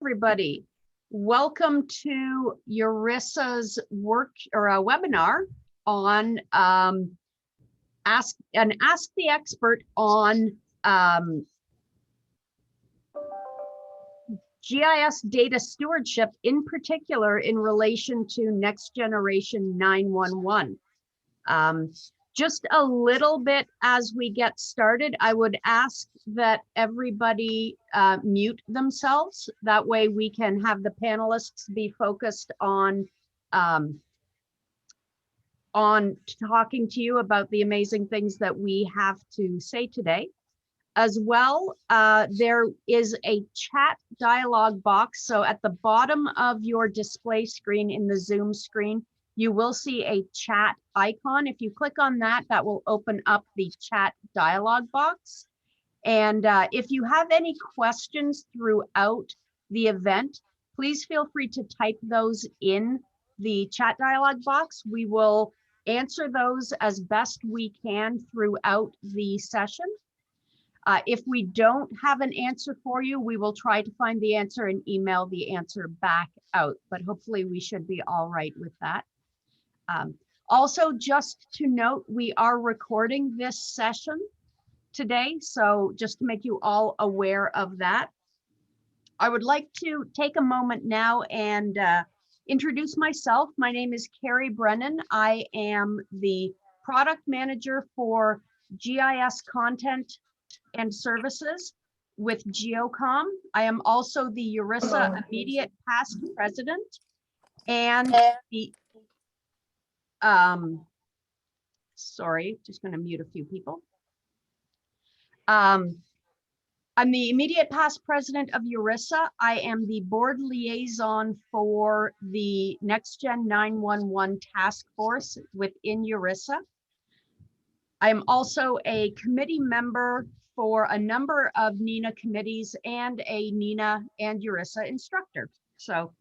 everybody. Welcome to URISA's work or a webinar on Ask the Expert on GIS data stewardship, in particular in relation to Next Generation 911. Just a little bit as we get started, I would ask that everybody mute themselves. That way we can have the panelists be focused on talking to you about the amazing things that we have to say today. As well, there is a chat dialog box. So at the bottom of your display screen in the Zoom screen, you will see a chat icon. If you click on that, that will open up the chat dialog box. And if you have any questions throughout the event, please feel free to type those in the chat dialog box. We will answer those as best we can throughout the session. If we don't have an answer for you, we will try to find the answer and email the answer back out, but hopefully we should be all right with that. Also, just to note, we are recording this session today, so just to make you all aware of that. I would like to take a moment now and introduce myself. My name is Keri Brennan. I am the product manager for GIS content and services with GeoCom. I am also the URISA immediate past president and the sorry, just going to mute a few people. I'm the immediate past president of URISA. I am the board liaison for the NextGen 911 task force within URISA. I am also a committee member for a number of NINA committees and a NINA and URISA instructor. So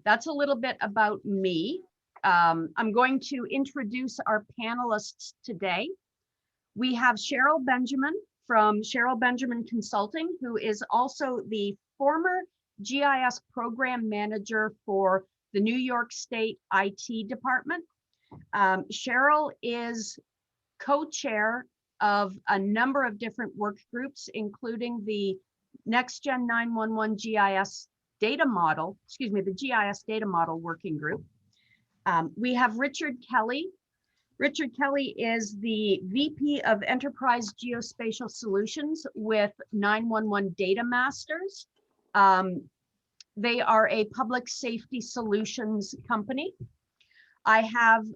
that's a little bit about me. I'm going to introduce our panelists today. We have Cheryl Benjamin from Cheryl Benjamin Consulting, who is also the former GIS program manager for the New York State IT department. Cheryl is co-chair of a number of different work groups, including the NextGen 911 GIS data model, the GIS data model working group. We have Richard Kelly. Richard Kelly is the VP of Enterprise Geospatial Solutions with 911 Data Masters. They are a public safety solutions company. I have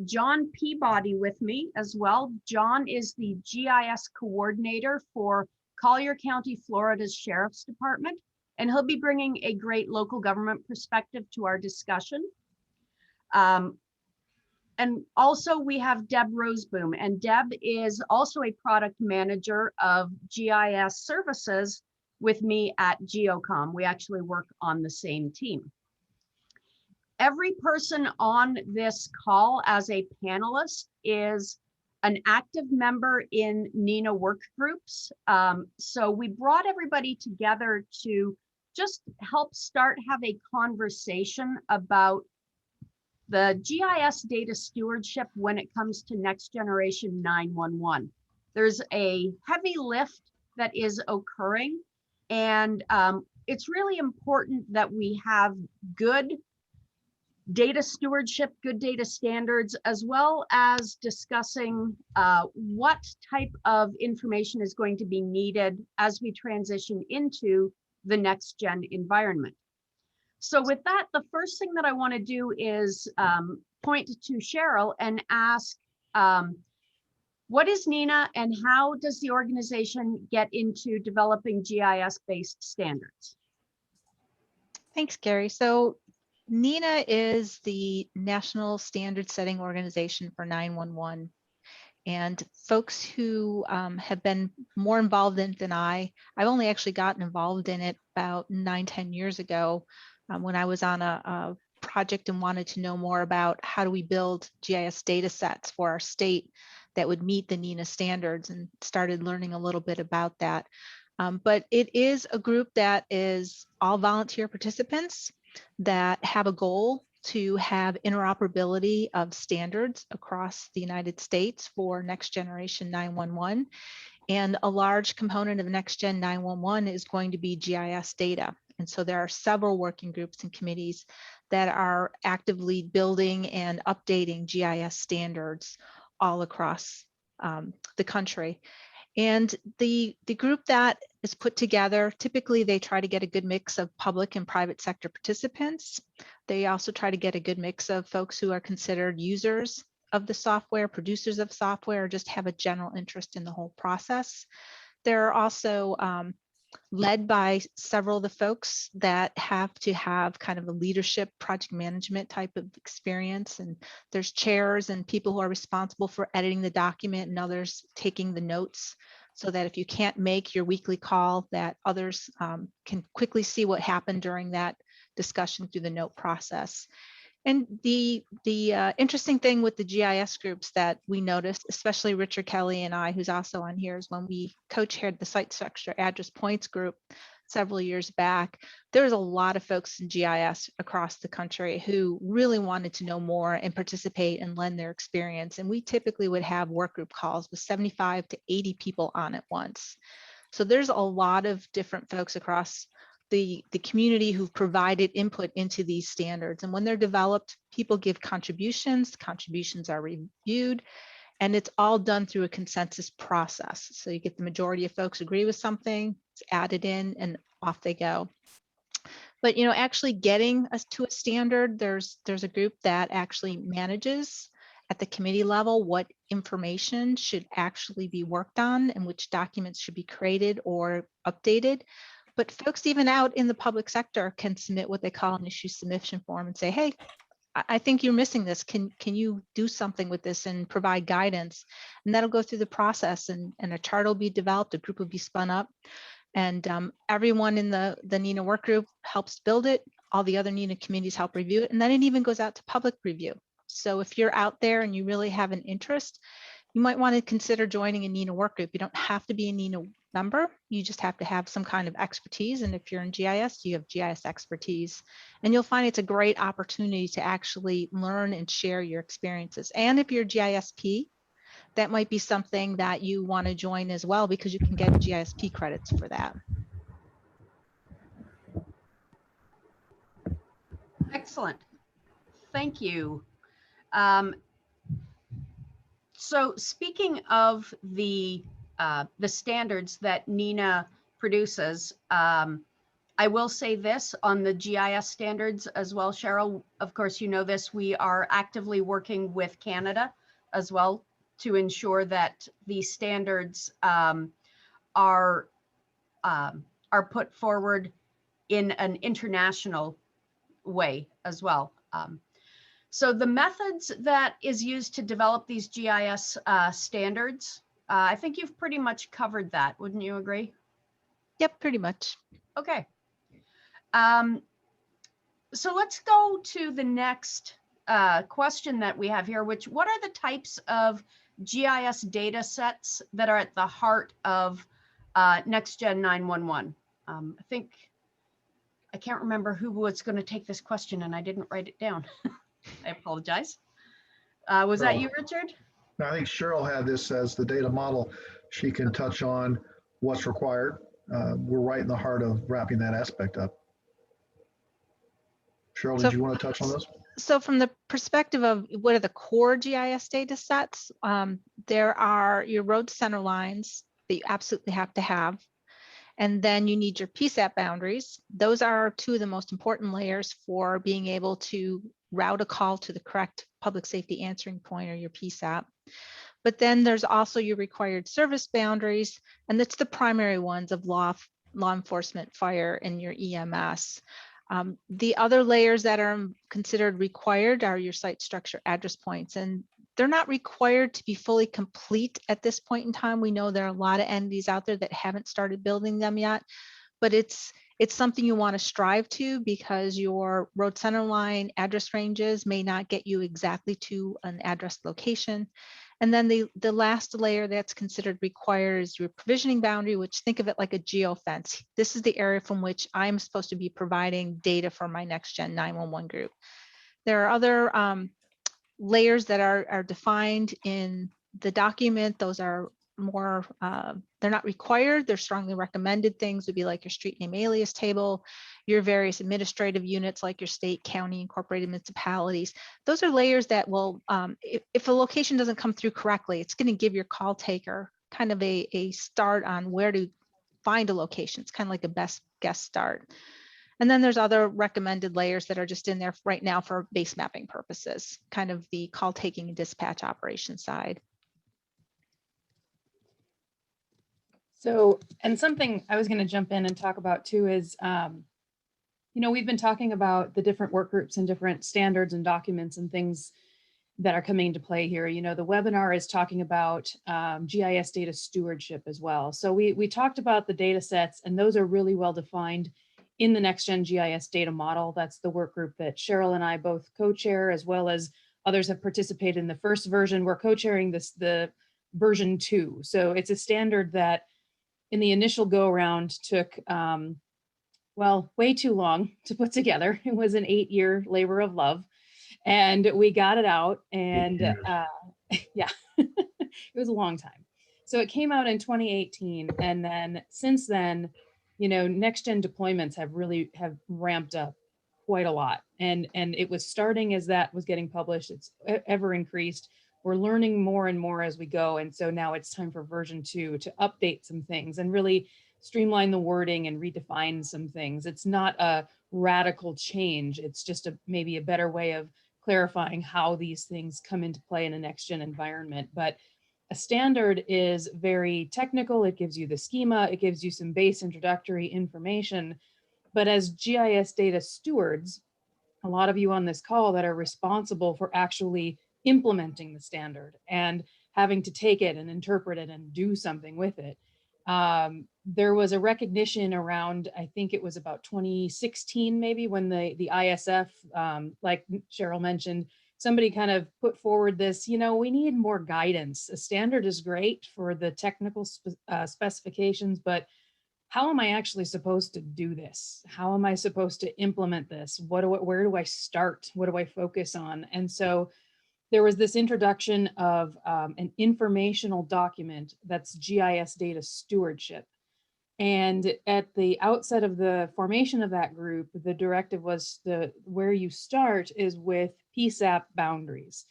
John Peabody with me as well. John is the GIS coordinator for Collier County, Florida's Sheriff's Department, and he'll be bringing a great local government perspective to our discussion. And also we have Deb Rozeboom, and Deb is also a product manager of GIS services with me at GeoCom. We actually work on the same team. Every person on this call as a panelist is an active member in NINA work groups. So we brought everybody together to just help have a conversation about the GIS data stewardship when it comes to Next Generation 911. There's a heavy lift that is occurring, and it's really important that we have good data stewardship, good data standards, as well as discussing what type of information is going to be needed as we transition into the next gen environment. So with that, the first thing that I want to do is point to Cheryl and ask, what is NINA and how does the organization get into developing GIS-based standards? Thanks, Keri. So NINA is the National Standard Setting Organization for 911. And folks who have been more involved in it than I've only actually gotten involved in it about 9-10 years ago when I was on a project and wanted to know more about how do we build GIS data sets for our state that would meet the NINA standards, and started learning a little bit about that. But it is a group that is all volunteer participants that have a goal to have interoperability of standards across the United States for next generation 911. And a large component of NextGen 911 is going to be GIS data. And so there are several working groups and committees that are actively building and updating GIS standards all across the country. And the group that is put together, typically they try to get a good mix of public and private sector participants. They also try to get a good mix of folks who are considered users of the software, producers of software, or just have a general interest in the whole process. They're also led by several of the folks that have to have kind of a leadership project management type of experience. And there's chairs and people who are responsible for editing the document and others taking the notes, so that if you can't make your weekly call, that others can quickly see what happened during that discussion through the note process. And the interesting thing with the GIS groups that we noticed, especially Richard Kelly and I, who's also on here, is when we co-chaired the site structure address points group several years back, there's a lot of folks in GIS across the country who really wanted to know more and participate and lend their experience. And we typically would have work group calls with 75 to 80 people on at once. So there's a lot of different folks across the community who've provided input into these standards. And when they're developed, people give contributions are reviewed, and it's all done through a consensus process. So you get the majority of folks agree with something, it's added in, and off they go. But actually getting us to a standard, there's a group that actually manages at the committee level what information should actually be worked on and which documents should be created or updated. But folks even out in the public sector can submit what they call an issue submission form and say, hey, I think you're missing this. Can you do something with this and provide guidance? And that'll go through the process, and a chart will be developed, a group will be spun up, and everyone in the NENA work group helps build it. All the other NENA communities help review it, and then it even goes out to public review. So if you're out there and you really have an interest, you might want to consider joining a NENA work group. You don't have to be a NENA member. You just have to have some kind of expertise. And if you're in GIS, you have GIS expertise. And you'll find it's a great opportunity to actually learn and share your experiences. And if you're GISP, that might be something that you want to join as well, because you can get GISP credits for that. Excellent. Thank you. So speaking of the standards that NENA produces, I will say this on the GIS standards as well, Cheryl. Of course, you know this, we are actively working with Canada as well to ensure that these standards are put forward in an international way as well. So the methods that is used to develop these GIS standards, I think you've pretty much covered that. Wouldn't you agree? Yep, pretty much. Okay. So let's go to the next question that we have here, which, what are the types of GIS data sets that are at the heart of NextGen 911? I can't remember who was going to take this question, and I didn't write it down. I apologize. Was that you, Richard? I think Cheryl had this as the data model. She can touch on what's required. We're right in the heart of wrapping that aspect up. Cheryl, did you want to touch on this? So from the perspective of what are the core GIS data sets, there are your road center lines that you absolutely have to have. And then you need your PSAP boundaries. Those are two of the most important layers for being able to route a call to the correct public safety answering point, or your PSAP. But then there's also your required service boundaries, and that's the primary ones of law enforcement, fire, and your EMS. The other layers that are considered required are your site structure address points, and they're not required to be fully complete at this point in time. We know there are a lot of entities out there that haven't started building them yet, but it's something you want to strive to, because your road center line address ranges may not get you exactly to an address location. And then the last layer that's considered required is your provisioning boundary, which think of it like a geofence. This is the area from which I'm supposed to be providing data for my NextGen 911 group. There are other layers that are defined in the document. Those are more, they're not required, they're strongly recommended. Things would be like your street name alias table, your various administrative units like your state, county, incorporated municipalities. Those are layers that will, if a location doesn't come through correctly, it's going to give your call taker kind of a start on where to find a location. It's kind of like a best guess start. And then there's other recommended layers that are just in there right now for base mapping purposes, kind of the call taking and dispatch operation side. So, and something I was going to jump in and talk about too is, you know, we've been talking about the different work groups and different standards and documents and things that are coming into play here. You know, the webinar is talking about GIS data stewardship as well. So we talked about the data sets, and those are really well defined in the NextGen GIS data model. That's the work group that Cheryl and I both co-chair, as well as others have participated in the first version. We're co-chairing the version 2. So it's a standard that in the initial go around took, well, way too long to put together. It was an 8-year labor of love, and we got it out, and yeah, it was a long time. So it came out in 2018, and then since then, you know, NextGen deployments have ramped up quite a lot, and it was starting as that was getting published. It's ever increased. We're learning more and more as we go, and so now it's time for version 2 to update some things and really streamline the wording and redefine some things. It's not a radical change. It's just maybe a better way of clarifying how these things come into play in a NextGen environment. But a standard is very technical. It gives you the schema. It gives you some base introductory information. But as GIS data stewards, a lot of you on this call that are responsible for actually implementing the standard and having to take it and interpret it and do something with it. There was a recognition around, I think it was about 2016, maybe, when the ISF, like Cheryl mentioned, somebody kind of put forward this, you know, we need more guidance. A standard is great for the technical specifications, but how am I actually supposed to do this? How am I supposed to implement this? Where do I start? What do I focus on? And so there was this introduction of an informational document that's GIS data stewardship. And at the outset of the formation of that group, the directive was where you start is with PSAP boundaries.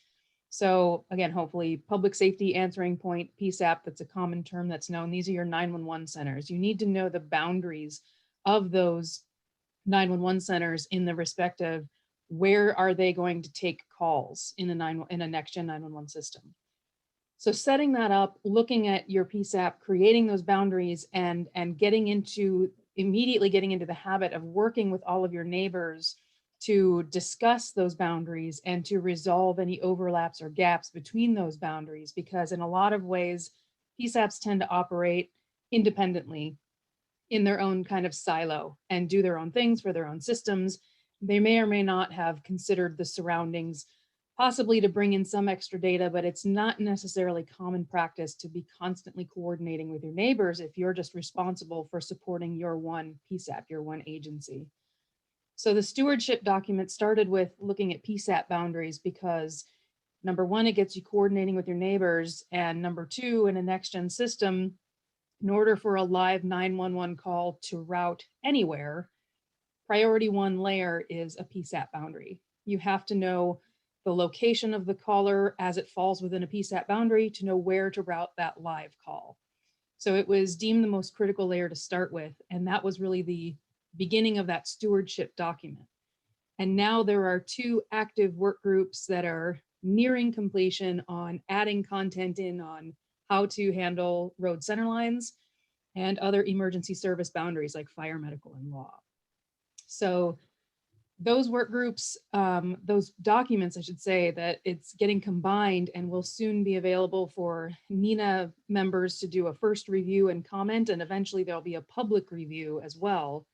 So again, hopefully public safety answering point, PSAP, that's a common term that's known. These are your 911 centers. You need to know the boundaries of those 911 centers in the respective, where are they going to take calls in a NextGen 911 system. So setting that up, looking at your PSAP, creating those boundaries, and immediately getting into the habit of working with all of your neighbors to discuss those boundaries and to resolve any overlaps or gaps between those boundaries, because in a lot of ways, PSAPs tend to operate independently in their own kind of silo and do their own things for their own systems. They may or may not have considered the surroundings, possibly to bring in some extra data, but it's not necessarily common practice to be constantly coordinating with your neighbors if you're just responsible for supporting your one PSAP, your one agency. So the stewardship document started with looking at PSAP boundaries because number one, it gets you coordinating with your neighbors, and number two, in a NextGen system, in order for a live 911 call to route anywhere, priority 1 layer is a PSAP boundary. You have to know the location of the caller as it falls within a PSAP boundary to know where to route that live call. So it was deemed the most critical layer to start with, and that was really the beginning of that stewardship document. And now there are 2 active work groups that are nearing completion on adding content in on how to handle road center lines and other emergency service boundaries like fire, medical, and law. So those work groups, those documents, I should say, that it's getting combined and will soon be available for NENA members to do a first review and comment, and eventually there'll be a public review as well,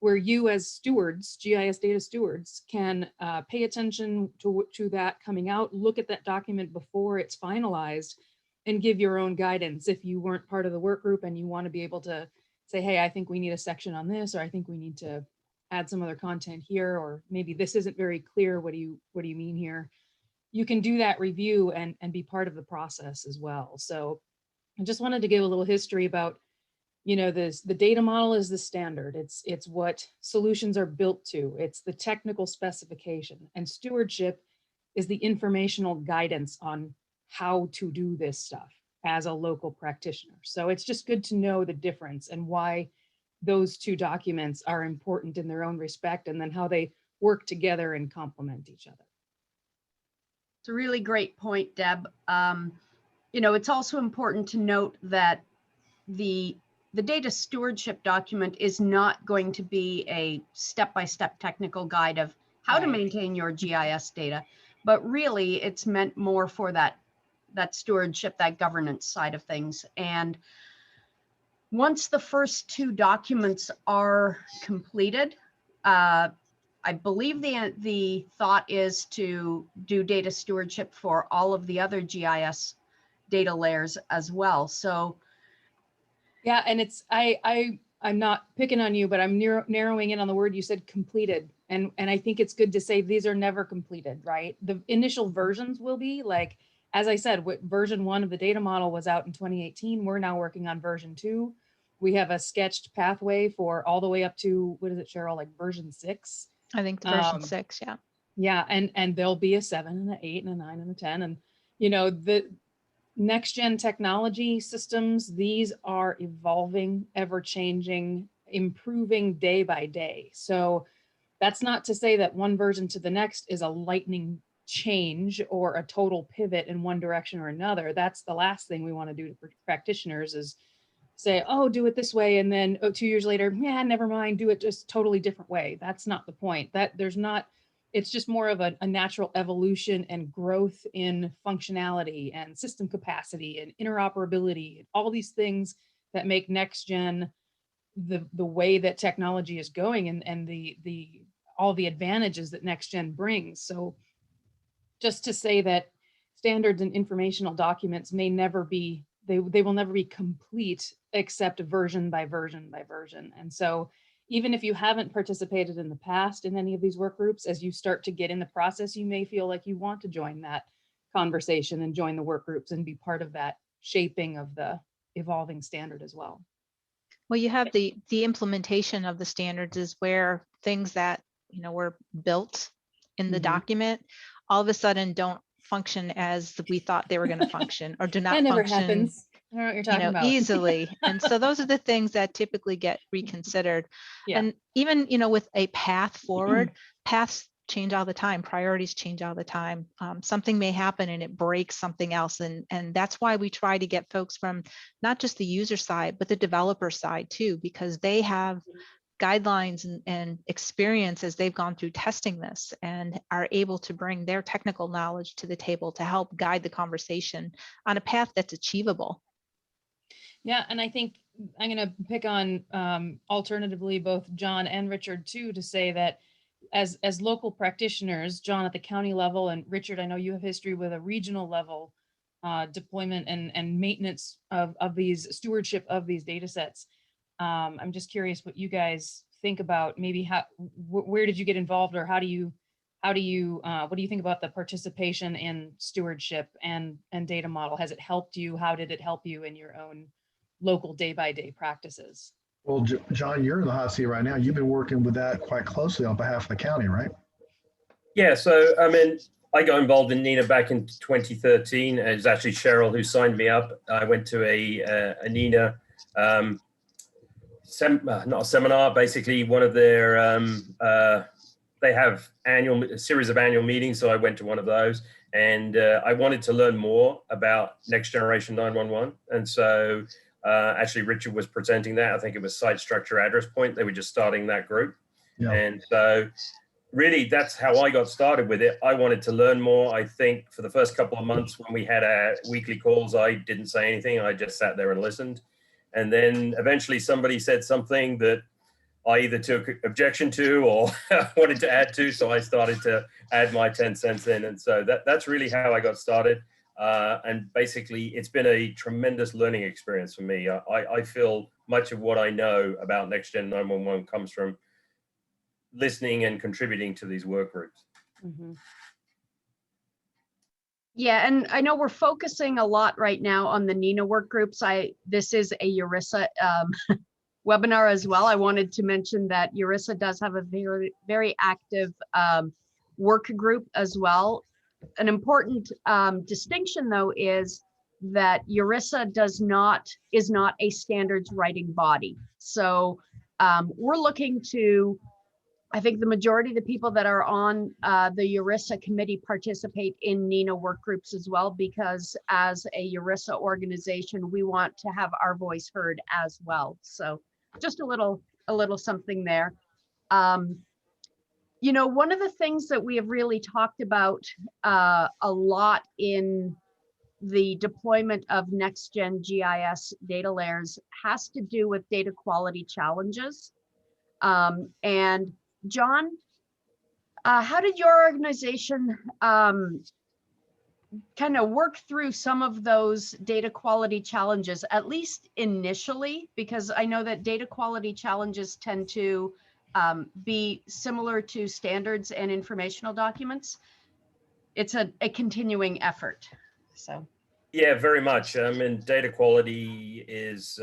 where you as stewards, GIS data stewards, can pay attention to that coming out, look at that document before it's finalized, and give your own guidance if you weren't part of the work group and you want to be able to say, hey, I think we need a section on this, or I think we need to add some other content here, or maybe this isn't very clear. What do you mean here? You can do that review and be part of the process as well. So I just wanted to give a little history about, you know, the data model is the standard. It's what solutions are built to. It's the technical specification, and stewardship is the informational guidance on how to do this stuff as a local practitioner. So it's just good to know the difference and why those two documents are important in their own respect, and then how they work together and complement each other. It's a really great point, Deb. You know, it's also important to note that the data stewardship document is not going to be a step-by-step technical guide of how to maintain your GIS data, but really it's meant more for that stewardship, that governance side of things. And once the first two documents are completed, I believe the thought is to do data stewardship for all of the other GIS data layers as well. So yeah, and it's I'm not picking on you, but I'm narrowing in on the word you said, completed. And I think it's good to say these are never completed, right? The initial versions will be, like, as I said, version 1 of the data model was out in 2018. We're now working on version 2. We have a sketched pathway for all the way up to, what is it, Cheryl, like version 6? I think version 6, yeah. Yeah, and there'll be a 7 and an 8 and a 9 and a 10. And, you know, the next gen technology systems, these are evolving, ever changing, improving day by day. So that's not to say that one version to the next is a lightning change or a total pivot in one direction or another. That's the last thing we want to do to practitioners, is say, oh, do it this way, and then 2 years later, yeah, never mind, do it just totally different way. That's not the point. That there's not, it's just more of a natural evolution and growth in functionality and system capacity and interoperability, and all these things that make NextGen the way that technology is going, and the all the advantages that NextGen brings. So just to say that standards and informational documents may never be, they will never be complete except version by version by version. And so even if you haven't participated in the past in any of these work groups, as you start to get in the process, you may feel like you want to join that conversation and join the work groups and be part of that shaping of the evolving standard as well. Well, you have the implementation of the standards is where things that, you know, were built in the document all of a sudden don't function as we thought they were going to function, or do not That never function happens. I don't know what you're talking about. easily. And so those are the things that typically get reconsidered. Yeah. And even, you know, with a path forward, paths change all the time, priorities change all the time. Something may happen and it breaks something else. And that's why we try to get folks from not just the user side, but the developer side too, because they have guidelines and experience as they've gone through testing this, and are able to bring their technical knowledge to the table to help guide the conversation on a path that's achievable. Yeah, and I think I'm going to pick on alternatively both John and Richard too, to say that as local practitioners, John at the county level, and Richard, I know you have history with a regional level deployment and maintenance of these, stewardship of these data sets. I'm just curious what you guys think about, maybe where did you get involved, or what do you think about the participation in stewardship and data model? Has it helped you? How did it help you in your own local day-by-day practices? Well, John, you're in the hot seat right now. You've been working with that quite closely on behalf of the county, right? Yeah, so I mean, I got involved in NENA back in 2013. It was actually Cheryl who signed me up. I went to a NENA, not a seminar, basically one of their, they have a series of annual meetings. So I went to one of those, and I wanted to learn more about Next Generation 911. And so actually Richard was presenting that. I think it was Site Structure Address Point. They were just starting that group. Yeah. And so really that's how I got started with it. I wanted to learn more. I think for the first couple of months when we had our weekly calls, I didn't say anything. I just sat there and listened. And then eventually somebody said something that I either took objection to or wanted to add to. So I started to add my 10 cents in. And so that's really how I got started. And basically, it's been a tremendous learning experience for me. I feel much of what I know about NextGen 911 comes from listening and contributing to these work groups. Mhm. Yeah, and I know we're focusing a lot right now on the NINA work groups. This is a URISA webinar as well. I wanted to mention that URISA does have a very active work group as well. An important distinction, though, is that URISA is not a standards writing body. So we're looking to, I think the majority of the people that are on the URISA committee participate in NINA work groups as well, because as a URISA organization, we want to have our voice heard as well. So just a little something there. You know, one of the things that we have really talked about a lot in the deployment of NextGen GIS data layers has to do with data quality challenges. And John, how did your organization kind of work through some of those data quality challenges, at least initially? Because I know that data quality challenges tend to be similar to standards and informational documents. It's a continuing effort. So. Yeah, very much. I mean, data quality is,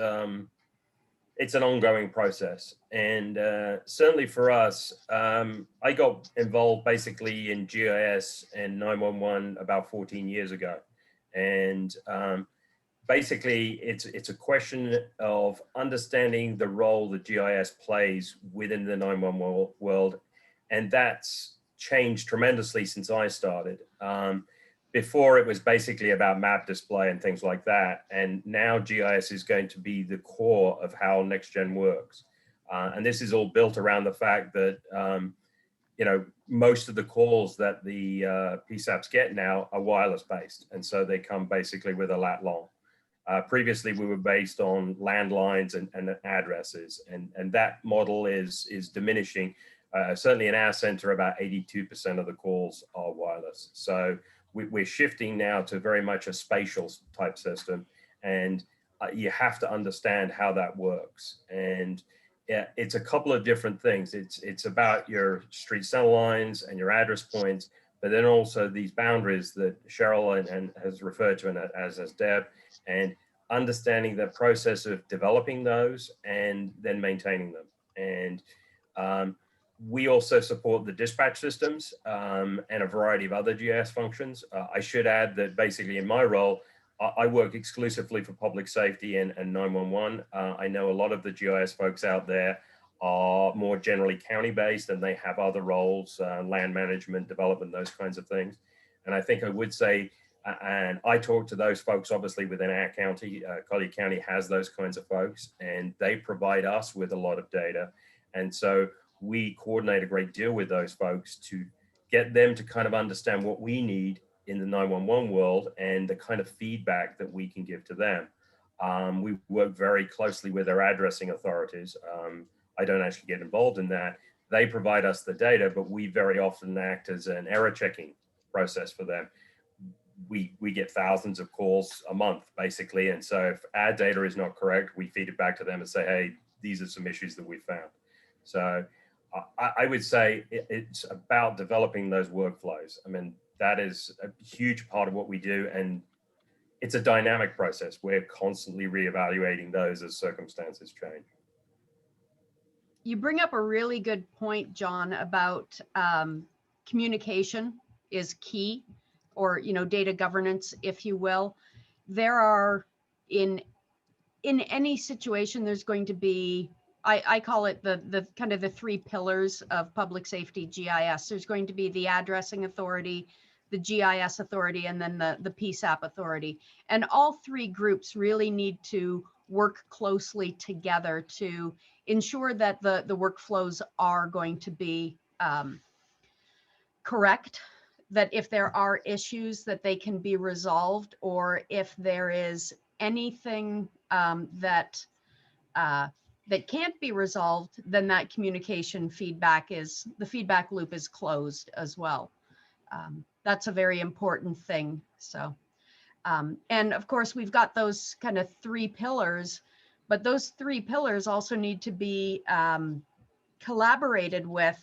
it's an ongoing process. And certainly for us, I got involved basically in GIS and 911 about 14 years ago. And basically it's a question of understanding the role that GIS plays within the 911 world. And that's changed tremendously since I started. Before it was basically about map display and things like that. And now GIS is going to be the core of how NextGen works. And this is all built around the fact that, you know, most of the calls that the PSAPs get now are wireless based. And so they come basically with a lat long. Previously, we were based on landlines and addresses. And that model is diminishing. Certainly in our center, about 82% of the calls are wireless. So we're shifting now to very much a spatial type system, and you have to understand how that works. And it's a couple of different things. It's about your street center lines and your address points, but then also these boundaries that Cheryl and has referred to, and as Deb, and understanding the process of developing those and then maintaining them. And we also support the dispatch systems and a variety of other GIS functions. I should add that basically in my role, I work exclusively for public safety and 911. I know a lot of the GIS folks out there are more generally county-based, and they have other roles, land management, development, those kinds of things. And I think I would say, and I talk to those folks obviously within our county. Collier County has those kinds of folks, and they provide us with a lot of data. And so we coordinate a great deal with those folks to get them to kind of understand what we need in the 911 world and the kind of feedback that we can give to them. We work very closely with our addressing authorities. I don't actually get involved in that. They provide us the data, but we very often act as an error checking process for them. We get thousands of calls a month, basically. And so if our data is not correct, we feed it back to them and say, hey, these are some issues that we found. So I would say it's about developing those workflows. I mean, that is a huge part of what we do. And it's a dynamic process. We're constantly reevaluating those as circumstances change. You bring up a really good point, John, about communication is key, or, you know, data governance, if you will. There are, in any situation, there's going to be, I call it the kind of the three pillars of public safety GIS. There's going to be the addressing authority, the GIS authority, and then the PSAP authority. And all three groups really need to work closely together to ensure that the workflows are going to be correct, that if there are issues that they can be resolved, or if there is anything that that can't be resolved, then that communication the feedback loop is closed as well. That's a very important thing. So, and of course, we've got those kind of 3 pillars, but those 3 pillars also need to be collaborated with,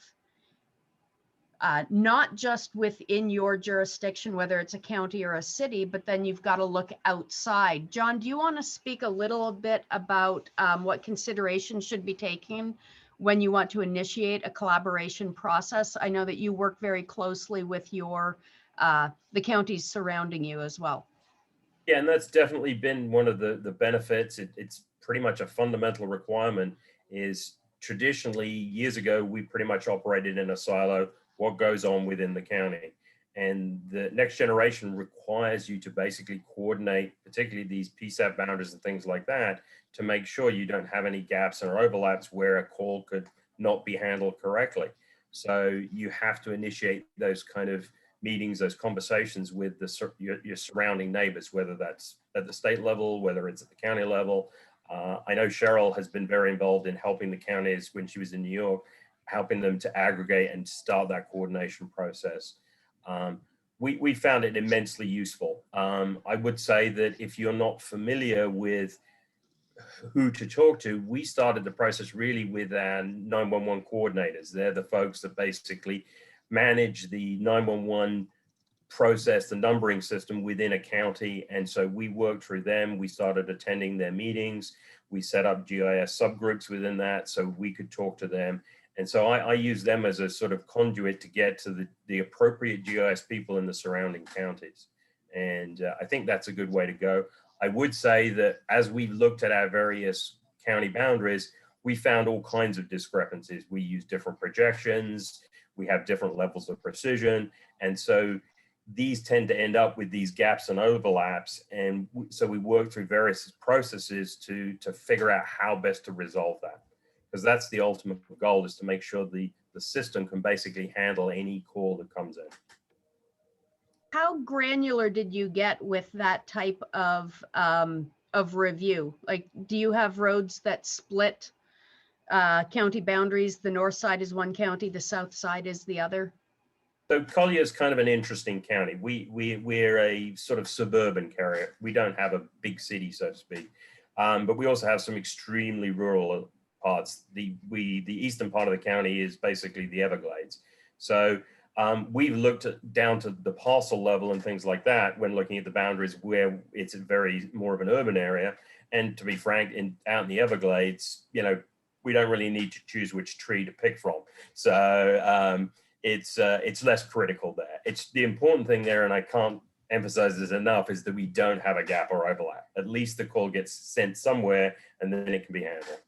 not just within your jurisdiction, whether it's a county or a city, but then you've got to look outside. John, do you want to speak a little bit about what considerations should be taken when you want to initiate a collaboration process? I know that you work very closely with the counties surrounding you as well. Yeah, and that's definitely been one of the benefits. It's pretty much a fundamental requirement. Is traditionally, years ago, we pretty much operated in a silo, what goes on within the county. And the next generation requires you to basically coordinate, particularly these PSAP boundaries and things like that, to make sure you don't have any gaps or overlaps where a call could not be handled correctly. So you have to initiate those kind of meetings, those conversations with your surrounding neighbors, whether that's at the state level, whether it's at the county level. I know Cheryl has been very involved in helping the counties when she was in New York, helping them to aggregate and start that coordination process. We found it immensely useful. I would say that if you're not familiar with who to talk to, we started the process really with our 911 coordinators. They're the folks that basically manage the 911 process, the numbering system within a county. And so we worked through them. We started attending their meetings. We set up GIS subgroups within that so we could talk to them. And so I use them as a sort of conduit to get to the appropriate GIS people in the surrounding counties. And I think that's a good way to go. I would say that as we looked at our various county boundaries, we found all kinds of discrepancies. We use different projections. We have different levels of precision. And so these tend to end up with these gaps and overlaps. And so we work through various processes to figure out how best to resolve that. Because that's the ultimate goal, is to make sure the system can basically handle any call that comes in. How granular did you get with that type of review? Like, do you have roads that split county boundaries? The north side is one county, the south side is the other? So Collier is kind of an interesting county. We're a sort of suburban area. We don't have a big city, so to speak, but we also have some extremely rural parts. The eastern part of the county is basically the Everglades. So we've looked down to the parcel level and things like that when looking at the boundaries where it's a very more of an urban area. And to be frank, out in the Everglades, we don't really need to choose which tree to pick from. So it's less critical there. It's the important thing there, and I can't emphasize this enough, is that we don't have a gap or overlap. At least the call gets sent somewhere and then it can be handled.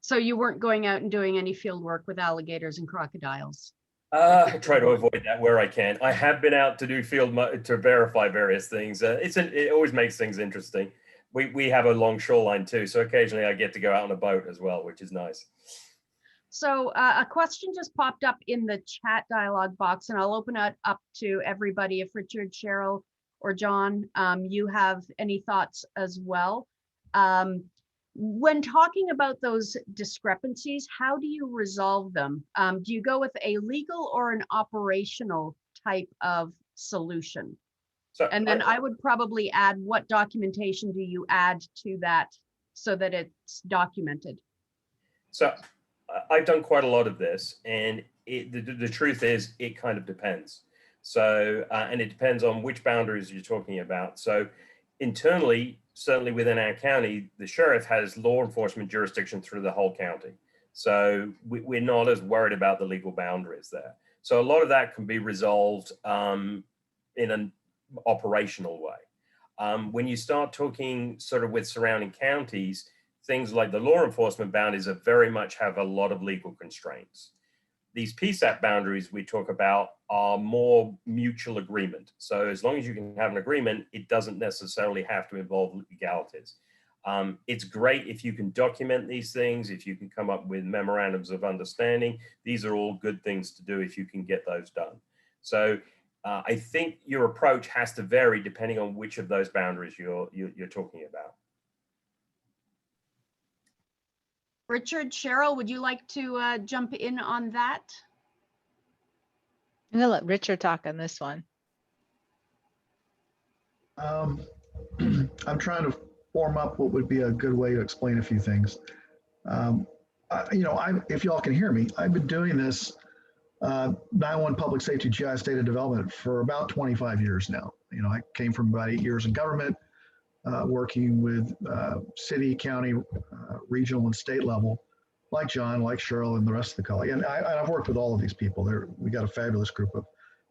So you weren't going out and doing any field work with alligators and crocodiles? I try to avoid that where I can. I have been out to do to verify various things. It always makes things interesting. We have a long shoreline too, so occasionally I get to go out on a boat as well, which is nice. So a question just popped up in the chat dialog box, and I'll open it up to everybody. If Richard, Cheryl, or John, you have any thoughts as well. When talking about those discrepancies, how do you resolve them? Do you go with a legal or an operational type of solution? So, and then I would probably add, what documentation do you add to that so that it's documented? So I've done quite a lot of this, and the truth is it kind of depends. So, and it depends on which boundaries you're talking about. So internally, certainly within our county, the sheriff has law enforcement jurisdiction through the whole county. So we're not as worried about the legal boundaries there. So a lot of that can be resolved in an operational way. When you start talking sort of with surrounding counties, things like the law enforcement boundaries are very much have a lot of legal constraints. These PSAP boundaries we talk about are more mutual agreement. So as long as you can have an agreement, it doesn't necessarily have to involve legalities. It's great if you can document these things, if you can come up with memorandums of understanding. These are all good things to do if you can get those done. So I think your approach has to vary depending on which of those boundaries you're talking about. Richard, Cheryl, would you like to jump in on that? I'm gonna let Richard talk on this one. I'm trying to form up what would be a good way to explain a few things. If y'all can hear me, I've been doing this 911 public safety GIS data development for about 25 years now. I came from about 8 years in government, working with city, county, regional, and state level, like John, like Cheryl, and the rest of the colleagues. And I've worked with all of these people. We got a fabulous group of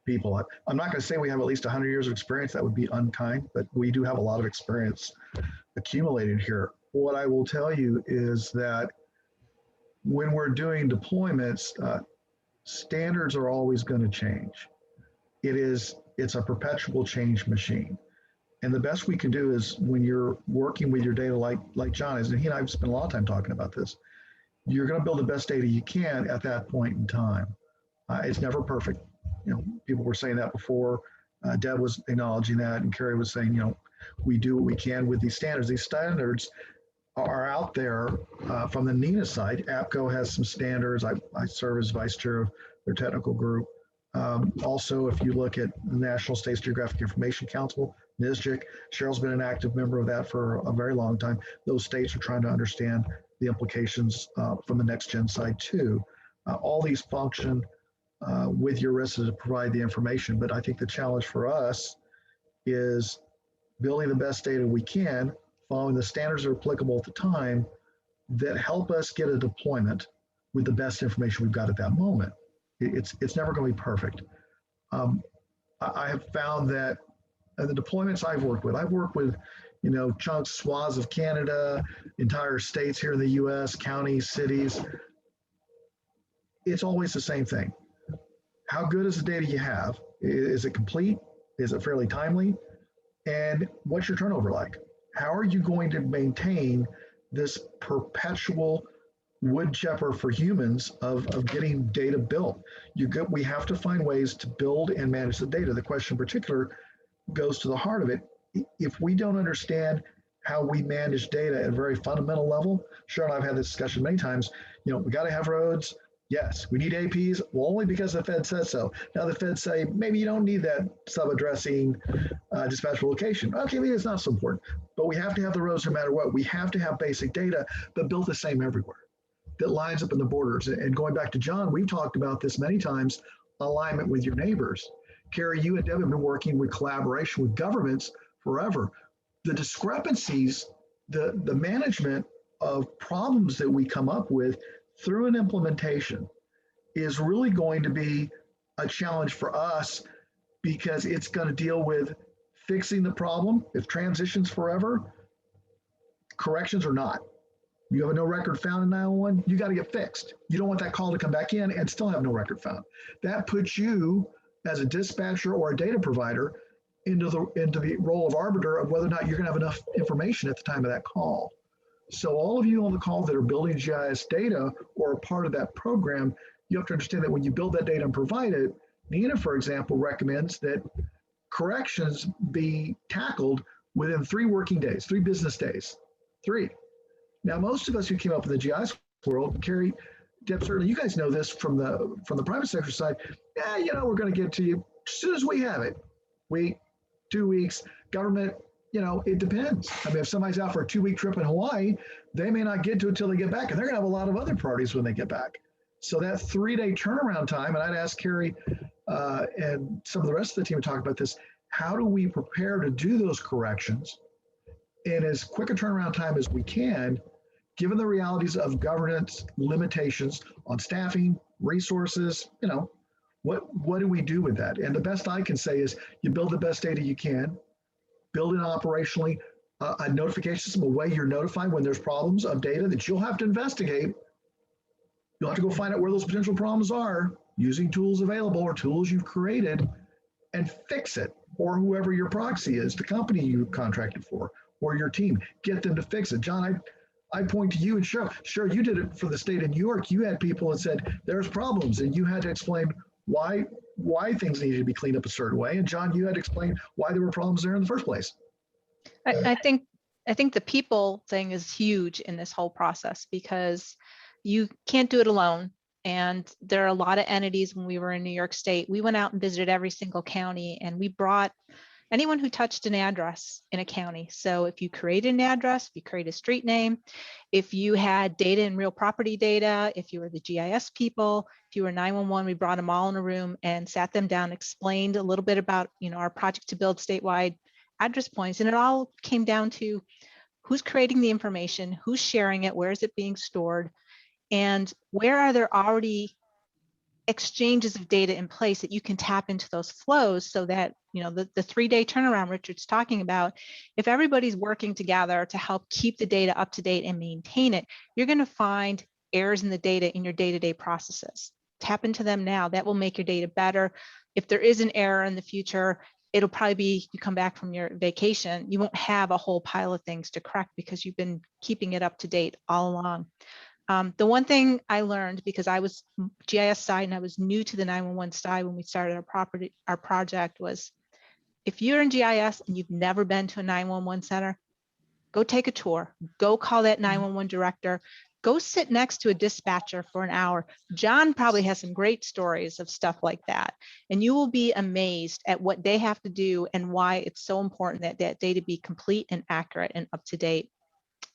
people. I'm not going to say we have at least 100 years of experience. That would be unkind, but we do have a lot of experience accumulated here. What I will tell you is that when we're doing deployments, standards are always going to change. It's a perpetual change machine. And the best we can do is when you're working with your data like John is, and he and I have spent a lot of time talking about this, you're going to build the best data you can at that point in time. It's never perfect. People were saying that before. Deb was acknowledging that, and Keri was saying, we do what we can with these standards. These standards are out there from the NINA side. APCO has some standards. I serve as vice chair of their technical group. Also, if you look at the National States Geographic Information Council, NSGIC, Cheryl's been an active member of that for a very long time. Those states are trying to understand the implications from the NextGen side too. All these function with URISA to provide the information, but I think the challenge for us is building the best data we can, following the standards that are applicable at the time that help us get a deployment with the best information we've got at that moment. It's never going to be perfect. I have found that the deployments I've worked with, chunks, swaths of Canada, entire states here in the US, counties, cities. It's always the same thing. How good is the data you have? Is it complete? Is it fairly timely? And what's your turnover like? How are you going to maintain this perpetual wood chipper for humans of getting data built? We have to find ways to build and manage the data. The question in particular goes to the heart of it. If we don't understand how we manage data at a very fundamental level, Cheryl and I've had this discussion many times, we got to have roads. Yes, we need APs. Well, only because the Fed says so. Now the Fed say, maybe you don't need that sub-addressing dispatchable location. Okay, maybe it's not so important, but we have to have the roads no matter what. We have to have basic data, but built the same everywhere that lines up in the borders. And going back to John, we've talked about this many times, alignment with your neighbors. Keri, you and Deb have been working with collaboration with governments forever. The discrepancies, the management of problems that we come up with through an implementation is really going to be a challenge for us because it's going to deal with fixing the problem. If transitions forever, corrections or not. You have a no record found in 911, you got to get fixed. You don't want that call to come back in and still have no record found. That puts you as a dispatcher or a data provider into the role of arbiter of whether or not you're going to have enough information at the time of that call. So all of you on the call that are building GIS data or a part of that program, you have to understand that when you build that data and provide it, NINA, for example, recommends that corrections be tackled within 3 working days, 3 business days, 3. Now, most of us who came up in the GIS world, Keri, Deb, certainly you guys know this from the private sector side. Yeah, we're going to get to you as soon as we have it. Week, 2 weeks, government. It depends. I mean, if somebody's out for a 2-week trip in Hawaii, they may not get to it until they get back, and they're going to have a lot of other parties when they get back. So that 3-day turnaround time, and I'd ask Keri and some of the rest of the team to talk about this, how do we prepare to do those corrections in as quick a turnaround time as we can, given the realities of governance limitations on staffing, resources, what do we do with that? And the best I can say is you build the best data you can, build it operationally, a notification system, a way you're notified when there's problems of data that you'll have to investigate. You'll have to go find out where those potential problems are using tools available or tools you've created and fix it, or whoever your proxy is, the company you contracted for, or your team, get them to fix it. John, I point to you and Cheryl. Cheryl, you did it for the state of New York. You had people that said there's problems and you had to explain why things needed to be cleaned up a certain way. And John, you had to explain why there were problems there in the first place. I think I think the people thing is huge in this whole process because you can't do it alone. And there are a lot of entities. When we were in New York State, we went out and visited every single county, and we brought anyone who touched an address in a county. So if you created an address, if you create a street name, if you had data and real property data, if you were the GIS people, if you were 911, we brought them all in a room and sat them down, explained a little bit about, our project to build statewide address points. And it all came down to who's creating the information, who's sharing it, where is it being stored, and where are there already exchanges of data in place that you can tap into those flows so that, the 3-day turnaround Richard's talking about, if everybody's working together to help keep the data up to date and maintain it, you're going to find errors in the data in your day-to-day processes. Tap into them now. That will make your data better. If there is an error in the future, it'll probably be you come back from your vacation, you won't have a whole pile of things to correct because you've been keeping it up to date all along. The one thing I learned, because I was GIS side and I was new to the 911 side when we started our project, was if you're in GIS and you've never been to a 911 center, go take a tour, go call that 911 director, go sit next to a dispatcher for an hour. John probably has some great stories of stuff like that. And you will be amazed at what they have to do and why it's so important that that data be complete and accurate and up to date.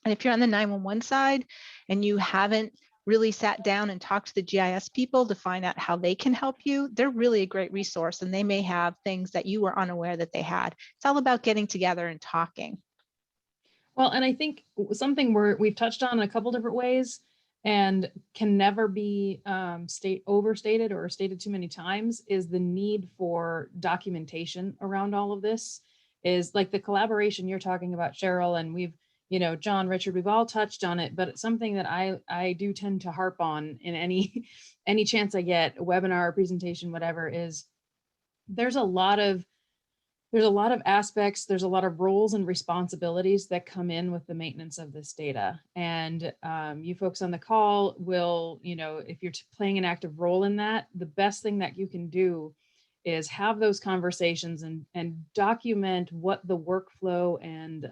And if you're on the 911 side and you haven't really sat down and talked to the GIS people to find out how they can help you, they're really a great resource, and they may have things that you were unaware that they had. It's all about getting together and talking. Well, and I think something we've touched on in a couple different ways and can never be overstated or stated too many times is the need for documentation around all of this. Is like the collaboration you're talking about, Cheryl, and we've, John, Richard, we've all touched on it, but it's something that I do tend to harp on in any chance I get, a webinar, presentation, whatever, is there's a lot of aspects, there's a lot of roles and responsibilities that come in with the maintenance of this data. And you folks on the call will, if you're playing an active role in that, the best thing that you can do is have those conversations and document what the workflow and